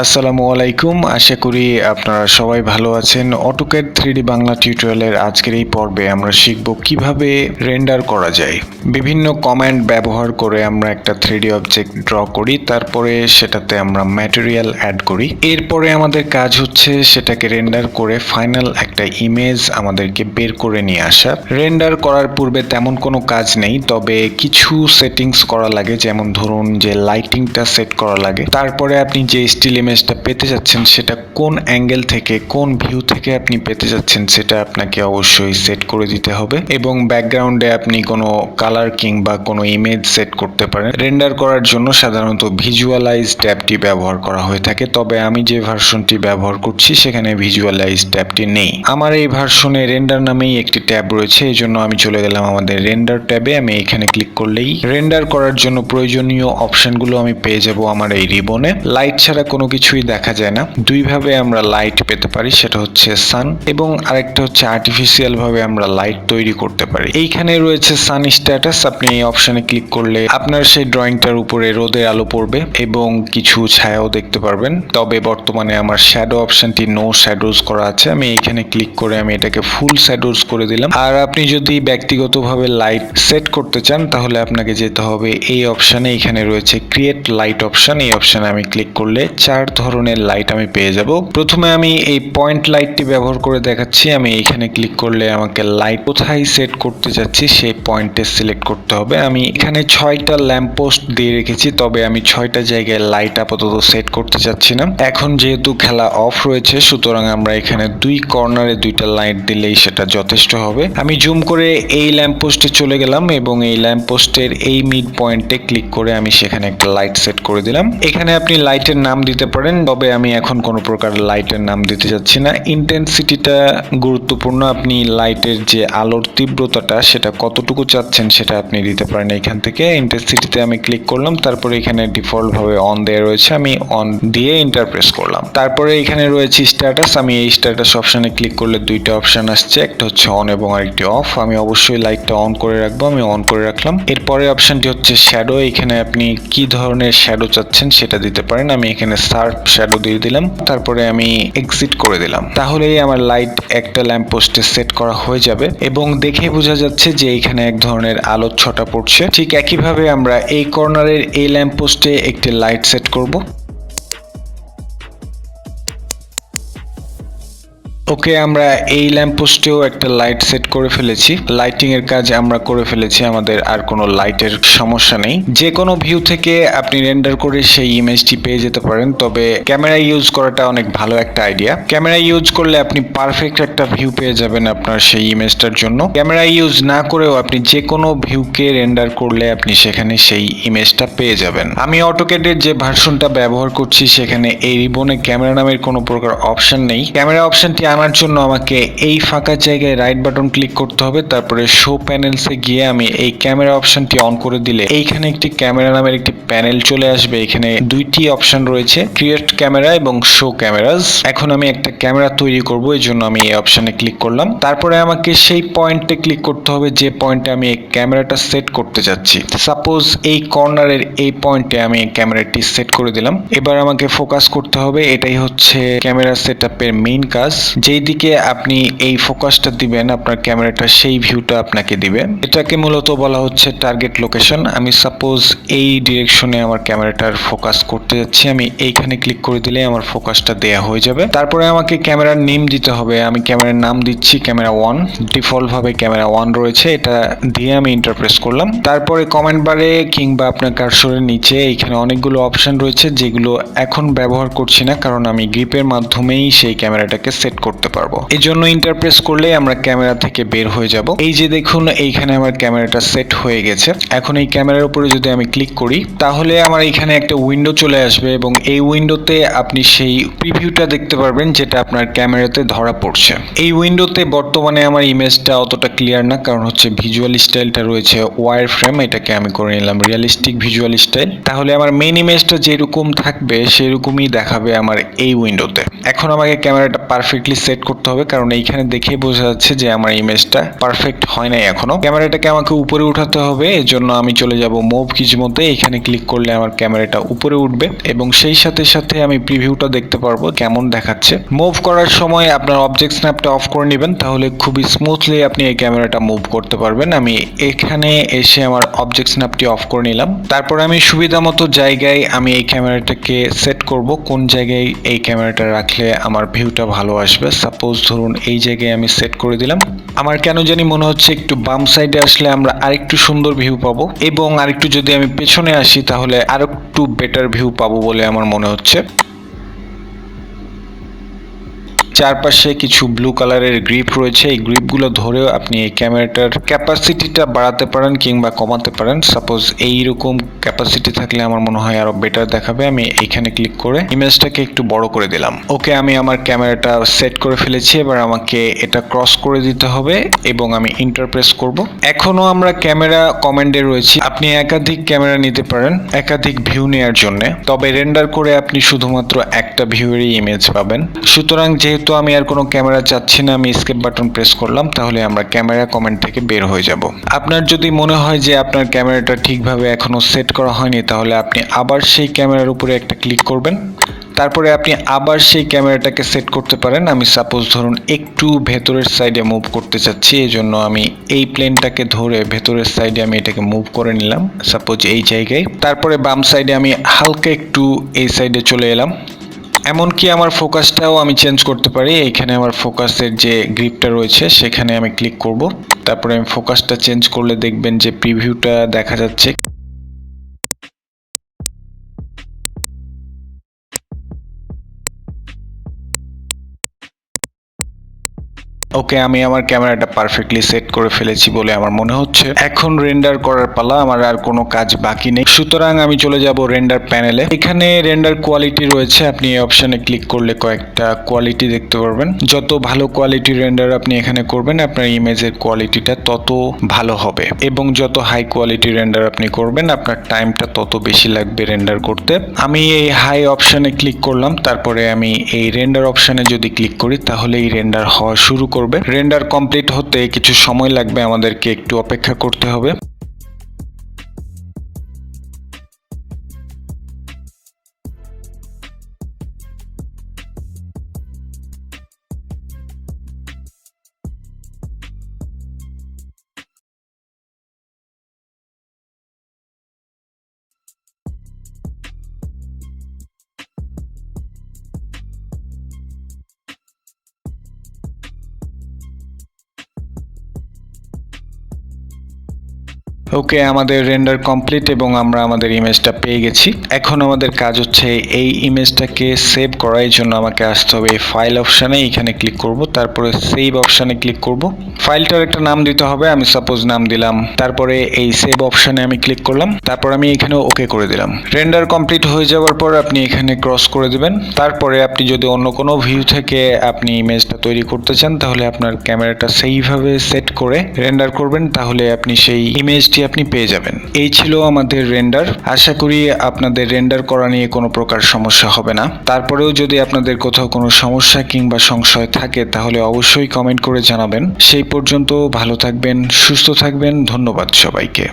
আসসালামু আলাইকুম, আশা করি আপনারা সবাই ভালো আছেন। অটোক্যাড 3D বাংলা টিউটোরিয়ালের আজকের এই পর্বে আমরা শিখব কিভাবে রেন্ডার করা যায়। বিভিন্ন কমান্ড ব্যবহার করে আমরা একটা 3D অবজেক্ট ড্র করি, তারপরে সেটাতে আমরা ম্যাটেরিয়াল অ্যাড করি। এরপরে আমাদের কাজ হচ্ছে সেটাকে রেন্ডার করে ফাইনাল একটা ইমেজ আমাদেরকে বের করে নিয়ে আসা। রেন্ডার করার পূর্বে তেমন কোনো কাজ নেই, তবে কিছু সেটিংস করা লাগে, যেমন ধরুন যে লাইটিংটা সেট করা লাগে। তারপরে আপনি যে স্টিল ইমেজটা পেতে যাচ্ছেন সেটা কোন অ্যাঙ্গেল থেকে, কোন ভিউ থেকে আপনি পেতে যাচ্ছেন সেটা আপনাকে অবশ্যই সেট করে দিতে হবে, এবং ব্যাকগ্রাউন্ডে আপনি কোনো কালার কিংবা কোনো ইমেজ সেট করতে পারেন। রেন্ডার করার জন্য সাধারণত ভিজুয়ালাইজ ট্যাবটি ব্যবহার করা হয়ে থাকে, তবে আমি যে ভার্সনটি ব্যবহার করছি সেখানে ভিজুয়ালাইজ ট্যাবটি নেই। আমার এই ভার্সনে রেন্ডার নামেই একটি ট্যাব রয়েছে, এই জন্য আমি চলে গেলাম আমাদের রেন্ডার ট্যাবে। আমি এখানে ক্লিক করলেই রেন্ডার করার জন্য প্রয়োজনীয় অপশনগুলো আমি পেয়ে যাব আমার এই রিবনে। লাইট ছাড়া কোনো কিছুই দেখা যায় না। দুইভাবে আমরা লাইট পেতে পারি, সেটা হচ্ছে সান, এবং আরেকটা হচ্ছে আর্টিফিশিয়াল ভাবে আমরা লাইট তৈরি করতে পারি। এইখানে রয়েছে সান স্ট্যাটাস। আপনি এই অপশনে ক্লিক করলে আপনার সেই ড্রয়িংটার উপরে রোদের আলো পড়বে এবং কিছু ছায়াও দেখতে পারবেন। তবে বর্তমানে আমার শ্যাডো অপশনটি নো শ্যাডোজ করা আছে। আমি এইখানে ক্লিক করে আমি এটাকে ফুল শ্যাডোজ করে দিলাম। আর আপনি যদি ব্যক্তিগতভাবে লাইট সেট করতে চান তাহলে আপনাকে যেতে হবে এই অপশনে। এখানে রয়েছে ক্রিয়েট লাইট অপশন। এই অপশনে আমি ক্লিক করলে 4 ধরনের লাইট আমি পেয়ে যাব। প্রথমে আমি এই পয়েন্ট লাইটটি ব্যবহার করে দেখাচ্ছি। আমি এখানে ক্লিক করলে আমাকে লাইট কোথায় সেট করতে যাচ্ছি সেই পয়েন্টে সিলেক্ট করতে হবে। আমি এখানে 6টা ল্যাম্প পোস্ট দিয়ে রেখেছি, তবে আমি 6টা জায়গায় লাইট আপাতত সেট করতে চাচ্ছি না। এখন যেহেতু খেলা অফ রয়েছে, সুতরাং আমরা এখানে 2 কর্নারে 2টা লাইট দিলেই সেটা যথেষ্ট হবে। আমি জুম করে এই ল্যাম্প পোস্টে চলে গেলাম এবং এই ল্যাম্প পোস্টের এই মিড পয়েন্টে ক্লিক করে আমি সেখানে একটা লাইট সেট করে দিলাম। এখানে আপনি লাইটের নাম দিতে পারেন, তবে আমি এখন কোনো প্রকার লাইটের নাম দিতে যাচ্ছি না। ইন্টেন্সিটিটা গুরুত্বপূর্ণ। আপনি লাইটের যে আলোর তীব্রতাটা সেটা কতটুকু চাচ্ছেন সেটা আপনি দিতে পারেন এখান থেকে। ইন্টেন্সিটিতে আমি ক্লিক করলাম, তারপরে এখানে ডিফল্ট ভাবে অন দেওয়া রয়েছে, আমি অন দিয়ে এন্টার প্রেস করলাম। তারপরে এখানে রয়েছে স্ট্যাটাস। আমি এই স্ট্যাটাস অপশনে ক্লিক করলে 2টা অপশন আসছে, একটা হচ্ছে অন এবং আরেকটি অফ। আমি অবশ্যই লাইটটা অন করে রাখবো, আমি অন করে রাখলাম। এরপরে অপশনটি হচ্ছে শ্যাডো। এখানে আপনি কি ধরনের শ্যাডো চাচ্ছেন সেটা দিতে পারেন। আমি এখানে শার্প শ্যাডো দিয়ে দিলাম, তারপরে আমি এক্সিট করে দিলাম। তাহলেই আমার লাইট একটা ল্যাম্প পোস্টে সেট করা হয়ে যাবে এবং দেখে বোঝা যাচ্ছে যে এখানে এক ধরনের আলোর ছটা পড়ছে। ঠিক একইভাবে আমরা এই কর্নারের এই ল্যাম্প পোস্টে একটি লাইট সেট করব। ওকে, আমরা এই ল্যাম্প পোস্টেও একটা লাইট সেট করে ফেলেছি। লাইটিং এর কাজ আমরা করে ফেলেছি, আমাদের আর কোনো লাইটের সমস্যা নেই। যে কোনো ভিউ থেকে আপনি রেন্ডার করে সেই ইমেজটি পেয়ে যেতে পারেন, তবে ক্যামেরা ইউজ করাটা অনেক ভালো একটা আইডিয়া। ক্যামেরা ইউজ করলে আপনি পারফেক্ট একটা ভিউ পেয়ে যাবেন আপনার সেই ইমেজটার জন্য। ক্যামেরা ইউজ না করেও আপনি যে কোনো ভিউকে রেন্ডার করলে আপনি সেখানে সেই ইমেজটা পেয়ে যাবেন। আমি অটোক্যাডের যে ভার্সনটা ব্যবহার করছি সেখানে এই রিবনে ক্যামেরা নামের কোনো প্রকার অপশন নেই। ক্যামেরা অপশনটি আনার জন্য আমাকে এই ফাঁকা জায়গায় রাইট বাটন ক্লিক করতে হবে, তারপরে শো প্যানেলসে গিয়ে আমি এই ক্যামেরা অপশনটি অন করে দিলে এইখানে একটি ক্যামেরা নামের একটি প্যানেল চলে আসবে। এখানে 2টি অপশন রয়েছে, ক্রিয়েট ক্যামেরা এবং শো ক্যামেরাস। এখন আমি একটা ক্যামেরা তৈরি করব, এই জন্য আমি এই অপশনে ক্লিক করলাম। তারপরে আমাকে সেই পয়েন্টে ক্লিক করতে হবে যে পয়েন্টে আমি এই ক্যামেরাটা সেট করতে যাচ্ছি। সাপোজ এই কর্নারের এই পয়েন্টে আমি ক্যামেরাটি সেট করে দিলাম। এবার আমাকে ফোকাস করতে হবে, এটাই হচ্ছে ক্যামেরা সেটআপের মেইন কাজ। যেই দিকে আপনি এই ফোকাসটা দিবেন আপনার ক্যামেরাটা সেই ভিউটা আপনাকে দিবে। এটাকে মূলত বলা হচ্ছে টার্গেট লোকেশন। আমি সাপোজ এই ডিরেকশনে আমার ক্যামেরাটার ফোকাস করতে যাচ্ছি, আমি এইখানে ক্লিক করে দিলে আমার ফোকাসটা দেয়া হয়ে যাবে। তারপরে আমাকে ক্যামেরার নেম দিতে হবে। আমি ক্যামেরার নাম দিচ্ছি ক্যামেরা 1। ডিফল্ট ভাবে ক্যামেরা 1 রয়েছে, এটা দিয়ে আমি এন্টার প্রেস করলাম। তারপরে কমেন্ট বারে কিংবা আপনার কার্সরের নিচে এখানে অনেকগুলো অপশন রয়েছে যেগুলো এখন ব্যবহার করছি না, কারণ আমি গ্রিপের মাধ্যমেই সেই ক্যামেরাটাকে সেট করতে পারবো। এই জন্য এন্টার প্রেস করলে আমরা ক্যামেরা থেকে বের হয়ে যাব। এই যে দেখুন, এইখানে আমার ক্যামেরাটা সেট হয়ে গেছে। এখন এই ক্যামেরার উপরে যদি আমি ক্লিক করি তাহলে আমার এখানে একটা উইন্ডো চলে আসবে এবং এই উইন্ডোতে আপনি সেই প্রিভিউটা দেখতে পারবেন যেটা আপনার ক্যামেরাতে ধরা পড়ছে। এই উইন্ডোতে বর্তমানে আমার ইমেজটা অতটা ক্লিয়ার না, কারণ হচ্ছে ভিজুয়াল স্টাইলটা রয়েছে ওয়ার ফ্রেম, এটাকে আমি করে নিলাম রিয়েলিস্টিক ভিজুয়াল স্টাইল। তাহলে আমার মেইন ইমেজটা যেরকম থাকবে সেরকমই দেখাবে আমার এই উইন্ডোতে। এখন আমাকে ক্যামেরাটা পারফেক্টলি সেট করতে হবে, কারণ এইখানে দেখে বোঝা যাচ্ছে যে আমার ইমেজটা পারফেক্ট হয় নাই এখনো। ক্যামেরাটাকে আমাকে উপরে উঠাতে হবে, এজন্য আমি চলে যাব মুভ কিজ মধ্যে। এখানে ক্লিক করলে আমার ক্যামেরাটা উপরে উঠবে এবং সেই সাথে সাথে আমি প্রিভিউটা দেখতে পারবো কেমন দেখাচ্ছে। মুভ করার সময় আপনার অবজেক্ট স্ন্যাপটা অফ করে নেবেন, তাহলে খুবই স্মুথলি আপনি এই ক্যামেরাটা মুভ করতে পারবেন। আমি এখানে এসে আমার অবজেক্ট স্ন্যাপটি অফ করে নিলাম। তারপর আমি সুবিধা মতো জায়গায় আমি এই ক্যামেরাটাকে সেট করব, কোন জায়গায় এই ক্যামেরাটা রাখলে আমার ভিউটা ভালো আসবে। সাপোজ ধরুন এই জায়গায় আমি সেট করে দিলাম। আমার কেন জানি মনে হচ্ছে একটু বাম সাইডে আসলে আমরা আরেকটু সুন্দর ভিউ পাবো, এবং আরেকটু যদি আমি পেছনে আসি তাহলে আরেকটু বেটার ভিউ পাবো বলে আমার মনে হচ্ছে। চারপাশে কিছু ব্লু কালারের গ্রিপ রয়েছে, এই গ্রিপগুলো ধরেও আপনি এই ক্যামেরাটার ক্যাপাসিটিটা বাড়াতে পারেন কিংবা কমাতে পারেন। সাপোজ এইরকম ক্যাপাসিটি থাকলে আমার মনে হয় আরো বেটার দেখাবে। আমি এখানে ক্লিক করে ইমেজটাকে একটু বড় করে দিলাম। ওকে, আমি আমার ক্যামেরাটা সেট করে ফেলেছি। এবার আমাকে এটা ক্রস করে দিতে হবে এবং আমি ইন্টারপ্রেস করব। এখনো আমরা ক্যামেরা কমান্ডে রয়েছি। আপনি একাধিক ক্যামেরা নিতে পারেন একাধিক ভিউ নেওয়ার জন্য, তবে রেন্ডার করে আপনি শুধুমাত্র একটা ভিউয়েরই ইমেজ পাবেন। সুতরাং যেহেতু আমি আর কোনো ক্যামেরা চাচ্ছি না, আমি এসকেপ বাটন প্রেস করলাম, তাহলে আমরা ক্যামেরা কমান্ড থেকে বের হয়ে যাব। আপনার যদি মনে হয় যে আপনার ক্যামেরাটা ঠিকভাবে এখনো সেট করা হয়নি, তাহলে আপনি আবার সেই ক্যামেরার উপরে একটা ক্লিক করবেন। তারপরে আপনি আবার সেই ক্যামেরাটাকে সেট করতে পারেন। আমি সাপোজ ধরুন একটু ভেতরের সাইডে মুভ করতে চাচ্ছি, এই জন্য আমি এই প্লেনটাকে ধরে ভেতরের সাইডে আমি এটাকে মুভ করে নিলাম, সাপোজ এই জায়গায়। তারপরে বাম সাইডে আমি হালকা একটু এই সাইডে চলে এলাম। এমনকি আমার ফোকাসটাও আমি চেঞ্জ করতে পারি। এখানে আমার ফোকাসের যে গ্রিপটা রয়েছে সেখানে আমি ক্লিক করব। তারপরে আমি ফোকাসটা চেঞ্জ করলে দেখবেন যে প্রিভিউটা দেখা যাচ্ছে। ওকে, আমি আমার ক্যামেরাটা পারফেক্টলি সেট করে ফেলেছি বলে আমার মনে হচ্ছে। এখন রেন্ডার করার পালা, আমার আর কোনো কাজ বাকি নেই। সুতরাং আমি চলে যাব রেন্ডার প্যানেলে। এখানে রেন্ডার কোয়ালিটি রয়েছে, আপনি এই অপশনে ক্লিক করলে কয়েকটা কোয়ালিটি দেখতে পারবেন। যত ভালো কোয়ালিটির রেন্ডার আপনি এখানে করবেন, আপনার ইমেজের কোয়ালিটিটা তত ভালো হবে, এবং যত হাই কোয়ালিটির রেন্ডার আপনি করবেন আপনার টাইমটা তত বেশি লাগবে রেন্ডার করতে। আমি এই হাই অপশনে ক্লিক করলাম, তারপরে আমি এই রেন্ডার অপশনে যদি ক্লিক করি তাহলে এই রেন্ডার হওয়া শুরু করবে। রেন্ডার কমপ্লিট হতে কিছু সময় লাগবে, আমাদেরকে একটু অপেক্ষা করতে হবে। ওকে, আমাদের রেন্ডার কমপ্লিট এবং আমরা আমাদের ইমেজটা পেয়ে গেছি। এখন আমাদের কাজ হচ্ছে এই ইমেজটাকে সেভ করার জন্য আমাকে আসতে হবে ফাইল অপশানে, এখানে ক্লিক করব, তারপরে সেভ অপশানে ক্লিক করব। ফাইলটার একটা নাম দিতে হবে, আমি সাপোজ নাম দিলাম। তারপরে এই সেভ অপশানে আমি ক্লিক করলাম, তারপর আমি এখানে ওকে করে দিলাম। রেন্ডার কমপ্লিট হয়ে যাওয়ার পর আপনি এখানে ক্রস করে দিবেন। তারপরে আপনি যদি অন্য কোনো ভিউ থেকে আপনি ইমেজটা তৈরি করতে চান, তাহলে আপনার ক্যামেরাটা সেইভাবে সেট করে রেন্ডার করবেন, তাহলে আপনি সেই ইমেজটি আপনি পেয়ে যাবেন। এই ছিল আমাদের রেন্ডার। আশা করি আপনাদের রেন্ডার করা নিয়ে কোনো প্রকার সমস্যা হবে না। তারপরেও যদি আপনাদের কোথাও কোনো সমস্যা কিংবা সংশয় থাকে তাহলে অবশ্যই কমেন্ট করে জানাবেন। সেই পর্যন্ত ভালো থাকবেন, সুস্থ থাকবেন। ধন্যবাদ সবাইকে।